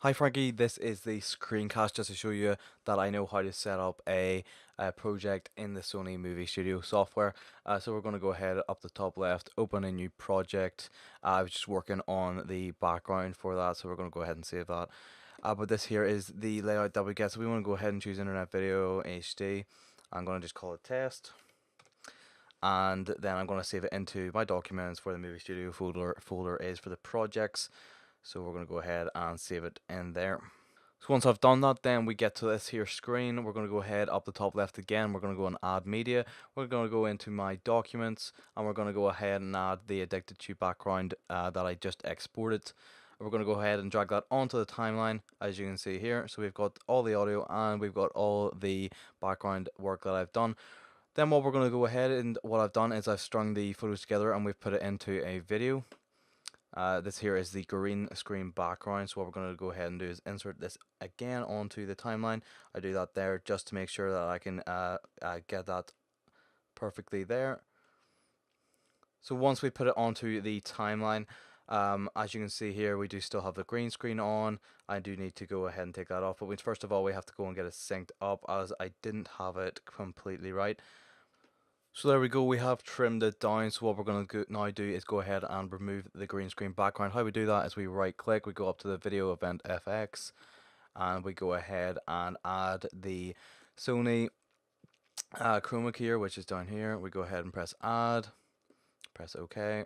Hi Frankie, this is the screencast just to show you that I know how to set up a project in the Sony Movie Studio software. So we're going to go ahead up the top left, open a new project. I was just working on the background for that, so we're going to go ahead and save that. But this here is the layout that we get. So we want to go ahead and choose Internet Video HD. I'm going to just call it test. And then I'm going to save it into my documents where the Movie Studio folder is for the projects. So we're going to go ahead and save it in there. So once I've done that, then we get to this here screen. We're going to go ahead up the top left again. We're going to go and add media. We're going to go into my documents and we're going to go ahead and add the Addicted to background that I just exported. We're going to go ahead and drag that onto the timeline, as you can see here. So we've got all the audio and we've got all the background work that I've done. Then what we're going to go ahead and what I've done is I've strung the photos together and we've put it into a video. This here is the green screen background, so what we're going to go ahead and do is insert this again onto the timeline. I do that there just to make sure that I can get that perfectly there. So once we put it onto the timeline, as you can see here, we do still have the green screen on. I do need to go ahead and take that off, but first of all we have to go and get it synced up as I didn't have it completely right. So there we go, we have trimmed it down. So what we're going to now do is go ahead and remove the green screen background. How we do that is we right click, we go up to the video event FX, and we go ahead and add the Sony chroma key, which is down here. We go ahead and press add, press OK.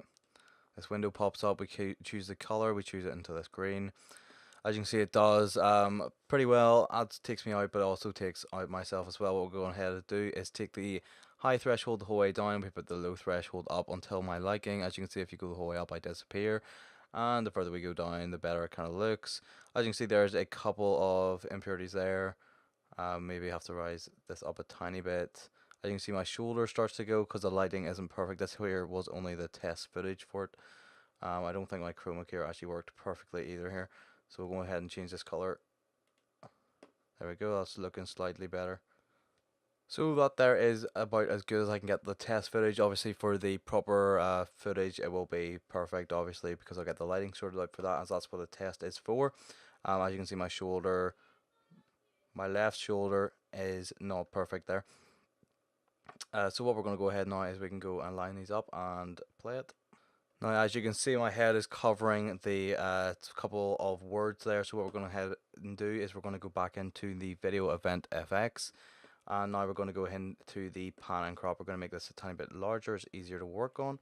This window pops up, we choose the color, we choose it into this green. As you can see, it does pretty well. It takes me out, but it also takes out myself as well. What we're going ahead to do is take the high threshold the whole way down. We put the low threshold up until my liking. As you can see, if you go the whole way up, I disappear. And the further we go down, the better it kind of looks. As you can see, there's a couple of impurities there. Maybe I have to rise this up a tiny bit. As you can see, my shoulder starts to go because the lighting isn't perfect. This here was only the test footage for it. I don't think my chroma key actually worked perfectly either here. So we'll go ahead and change this color. There we go, that's looking slightly better. So that there is about as good as I can get the test footage. Obviously for the proper footage it will be perfect, obviously, because I'll get the lighting sorted out for that, as that's what the test is for. As you can see, my shoulder, my left shoulder is not perfect there. So what we're going to go ahead now is we can go and line these up and play it. Now, as you can see, my head is covering the couple of words there. So what we're going to head and do is we're going to go back into the video event FX. And now we're going to go into the pan and crop. We're going to make this a tiny bit larger. It's easier to work on.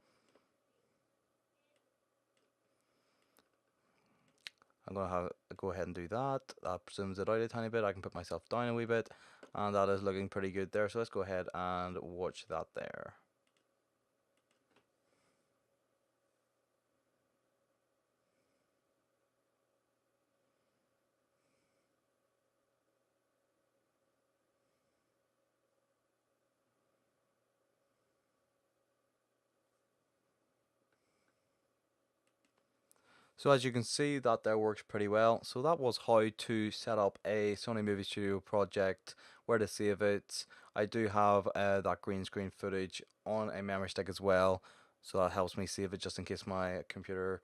I'm going to go ahead and do that. That zooms it out a tiny bit. I can put myself down a wee bit. And that is looking pretty good there. So let's go ahead and watch that there. So as you can see, that there works pretty well. So that was how to set up a Sony Movie Studio project, where to save it. I do have that green screen footage on a memory stick as well, so that helps me save it just in case my computer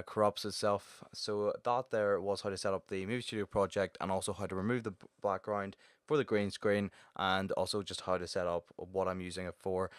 corrupts itself. So that there was how to set up the Movie Studio project, and also how to remove the background for the green screen, and also just how to set up what I'm using it for.